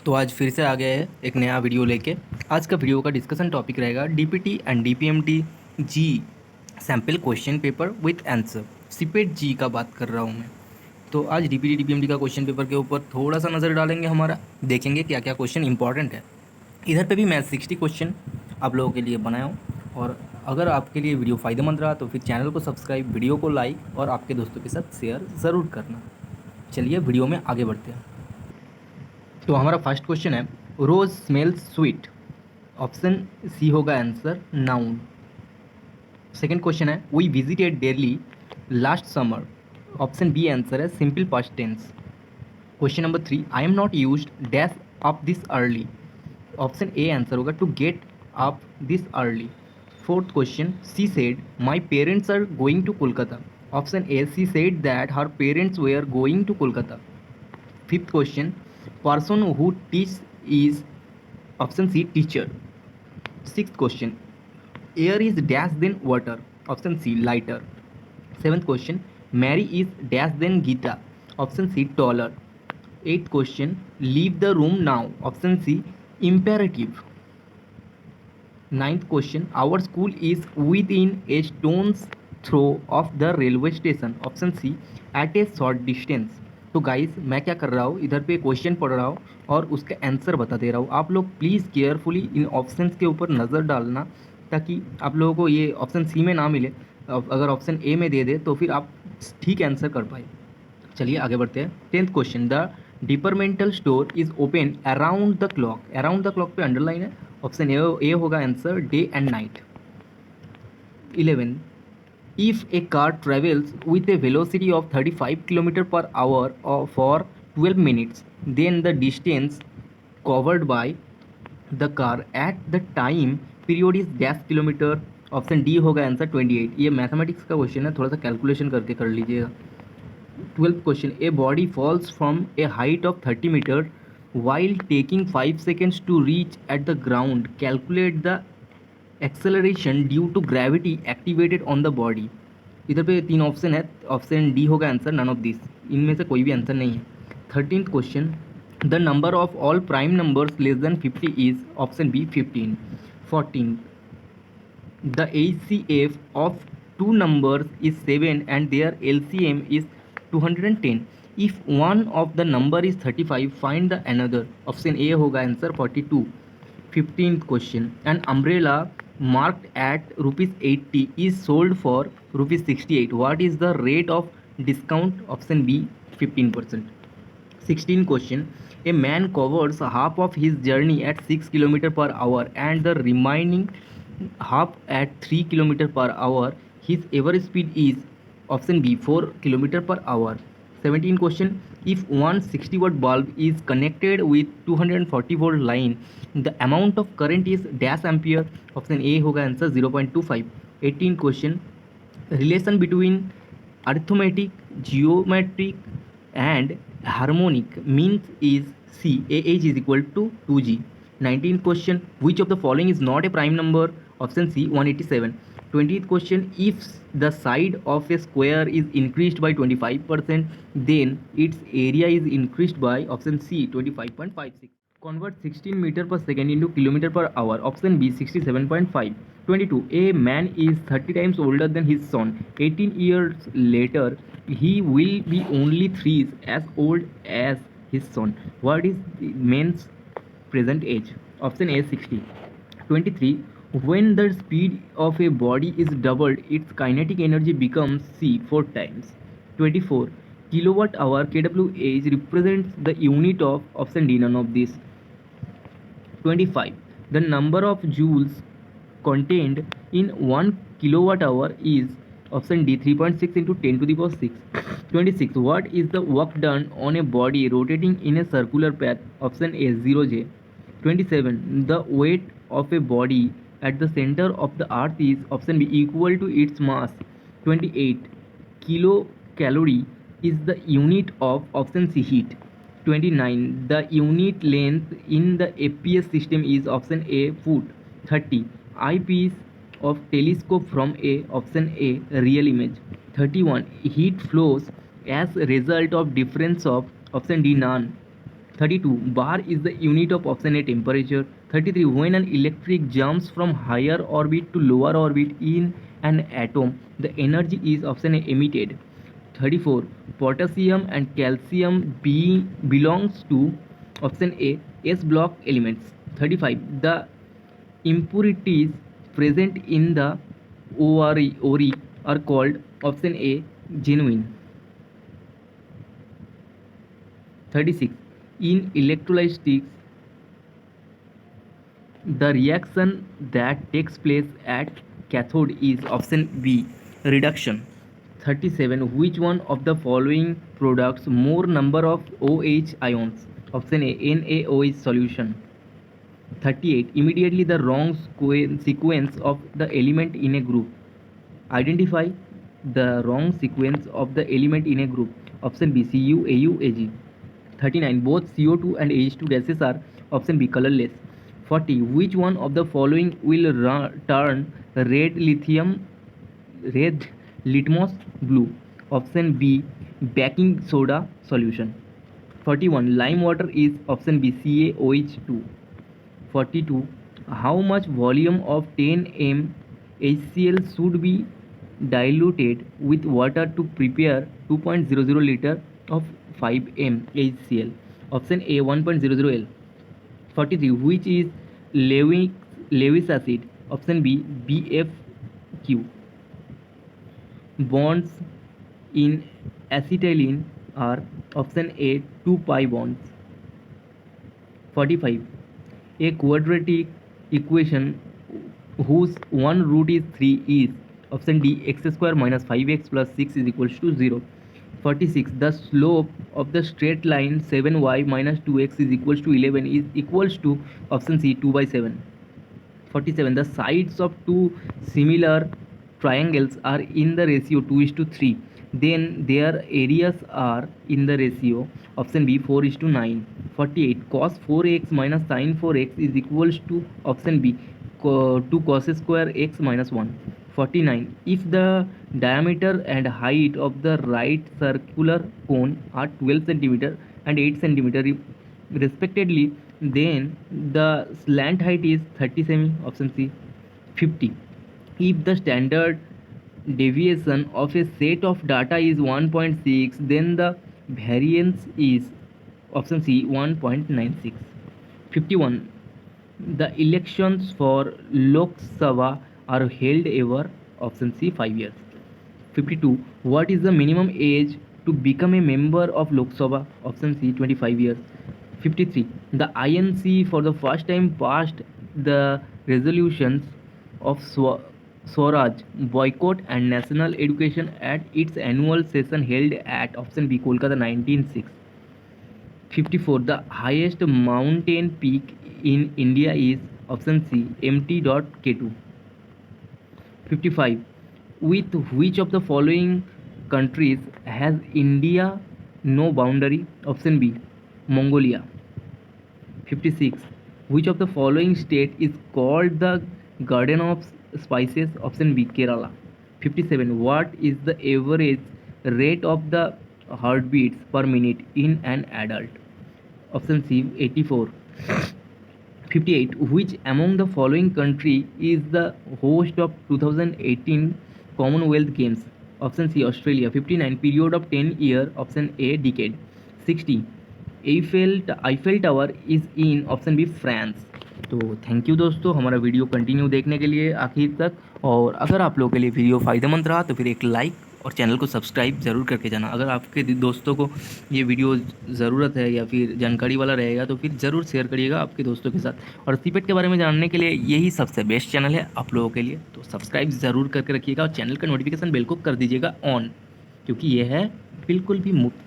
तो आज फिर से आ गए हैं एक नया वीडियो लेके। आज का वीडियो का डिस्कशन टॉपिक रहेगा डीपीटी एंड डीपीएमटी जी sample question paper with answer. CIPET जी का बात कर रहा हूँ मैं। तो आज डीपीटी डीपीएमटी का क्वेश्चन पेपर के ऊपर थोड़ा सा नज़र डालेंगे हमारा, देखेंगे क्या क्या क्वेश्चन इंपॉर्टेंट है। इधर पे भी मैं 60 क्वेश्चन आप लोगों के लिए बनाया हूँ। और अगर आपके लिए वीडियो फ़ायदेमंद रहा तो फिर चैनल को सब्सक्राइब, वीडियो को लाइक और आपके दोस्तों के साथ शेयर ज़रूर करना। चलिए वीडियो में आगे बढ़ते हैं। तो हमारा फर्स्ट क्वेश्चन है, rose smells sweet. Option C होगा आंसर, नाउन। सेकंड क्वेश्चन है, we visited Delhi last summer. Option B answer है simple past tense. Question number 3, I am not used dash up this early. Option A answer होगा to get up this early. Fourth question, she said my parents are going to Kolkata. Option A, she said that her parents were going to Kolkata. Fifth question, person who teach is option C, teacher. Sixth question, air is dash than water. Option C, lighter. Seventh question, Mary is dash than Gita. Option C, taller. Eighth question, leave the room now. Option C, imperative. Ninth question, our school is within a stone's throw of the railway station. Option C, at a short distance. तो guys मैं क्या कर रहा हूँ, इधर पे question पढ़ रहा हूँ और उसका आंसर बता दे रहा हूँ। आप लोग प्लीज़ केयरफुली इन ऑप्शंस के ऊपर नज़र डालना ताकि आप लोगों को ये ऑप्शन सी में ना मिले। अगर ऑप्शन ए में दे दे तो फिर आप ठीक आंसर कर पाए। चलिए आगे बढ़ते हैं। 10th question, the departmental store is open around the clock. Around the clock पे अंडरलाइन है। ऑप्शन ए होगा answer, day and night. 11, if a car travels with a velocity of 35 km per hour or for 12 minutes, then the distance covered by the car at the time period is dash kilometre. Option D होगा answer 28। ये mathematics का question है, थोड़ा सा calculation करके कर लीजिएगा। 12th question, a body falls from a height of 30 meter while taking 5 seconds to reach at the ground. Calculate the acceleration due to gravity activated on the body. इधर पे तीन ऑप्शन है, ऑप्शन डी होगा answer, none of this, इनमें से कोई भी answer नहीं है। 13th question, the number of all prime numbers less than 50 is. Option B 15। 14, the HCF of two numbers is 7 and their LCM is 210. If one of the number is 35, find the another. Option A होगा answer 42. 15th question, an umbrella marked at rupees 80 is sold for rupees 68. What is the rate of discount? Option B 15%. 16 question, a man covers half of his journey at 6 km per hour and the remaining half at 3 km per hour. His average speed is option B 4 km per hour. 17 question, if one 60 watt bulb is connected with 240 volt line, the amount of current is dash ampere. Option A होगा answer 0.25. 18 question, relation between arithmetic, geometric and harmonic means is C, AH is equal to 2G. 19th question, which of the following is not a prime number? Option C 187. 20th question, if the side of a square is increased by 25%, then its area is increased by option C 25.56. Convert 16 meter per second into kilometer per hour. Option B 67.5. 22, a man is 30 times older than his son. 18 years later he will be only 3 as old as his son. What is the man's present age? Option A 60. 23, when the speed of a body is doubled, its kinetic energy becomes C 4 times. 24, kilowatt hour kWh represents the unit of option D, none of this. 25, the number of joules contained in 1 kilowatt hour is option D 3.6 into 10 to the power 6. 26, what is the work done on a body rotating in a circular path? Option A 0J. 27, the weight of a body at the center of the earth is option B equal to its mass. 28, kilocalorie is the unit of option C heat. 29, the unit length in the APS system is option A foot. 30, eyepiece of telescope from A, option A real image. 31, heat flows as a result of difference of option D none. 32. Bar is the unit of option A temperature. 33. When an electric jumps from higher orbit to lower orbit in an atom, the energy is option A emitted. 34. Potassium and calcium belongs to option A S block elements. 35. The impurities present in the ori are called option A genuine. 36. In electrolytics, the reaction that takes place at cathode is option B reduction. 37. Which one of the following products more number of OH ions? Option A NaOH solution. 38. Immediately the wrong sequence of the element in a group. Identify the wrong sequence of the element in a group. Option B Cu Au Ag. 39. Both CO2 and H2 gases are option B colorless. 40. Which one of the following will turn red litmus blue? Option B baking soda solution. 41. Lime water is option B CaOH2. 42. How much volume of 10 m HCl should be diluted with water to prepare 2.00 liter of 5 m HCl? Option A 1.00 L. 43. Which is Lewis acid? Option B BFQ. Bonds in acetylene are option A 2 pi bonds. 45. A quadratic equation whose one root is 3 is option D x square minus 5x plus 6 is equals to 0. 46. The slope of the straight line 7y minus 2x is equals to 11 is equals to option C 2 by 7. 47. The sides of two similar triangles are in the ratio 2:3. Then their areas are in the ratio option B 4:9. 48. Cos 4x minus sin 4x is equals to option B 2 cos square x minus 1. 49. If the diameter and height of the right circular cone are 12 cm and 8 cm respectively, then the slant height is 30 cm. Option C. 50. If the standard deviation of a set of data is 1.6, then the variance is option C 1.96. 51. The elections for Lok Sabha are held ever. Option C 5 years. 52. What is the minimum age to become a member of Lok Sabha? Option C 25 years. 53. The INC for the first time passed the resolutions of Swaraj boycott and national education at its annual session held at option B Kolkata 1906. 54. The highest mountain peak in India is option C Mt.K2. 55. With which of the following countries has India no boundary? Option B Mongolia. 56. Which of the following state is called the Garden of Spices? Option B Kerala. 57. What is the average rate of the heartbeats per minute in an adult? Option C 84. 58. Which among the following country is the host of 2018 Commonwealth Games? Option C Australia. 59. Period of 10 year. Option A decade. 60. Eiffel Tower is in option B France. तो thank you दोस्तों हमारा video continue देखने के लिए आखिर तक, और अगर आप लोगों के लिए वीडियो फ़ायदेमंद रहा तो फिर एक लाइक और चैनल को सब्सक्राइब ज़रूर करके जाना। अगर आपके दोस्तों को ये वीडियो ज़रूरत है या फिर जानकारी वाला रहेगा तो फिर ज़रूर शेयर करिएगा आपके दोस्तों के साथ। और सीपेट के बारे में जानने के लिए यही सबसे बेस्ट चैनल है आप लोगों के लिए, तो सब्सक्राइब ज़रूर करके रखिएगा और चैनल का नोटिफिकेशन बेल को कर दीजिएगा ऑन, क्योंकि ये है बिल्कुल भी मुफ्त।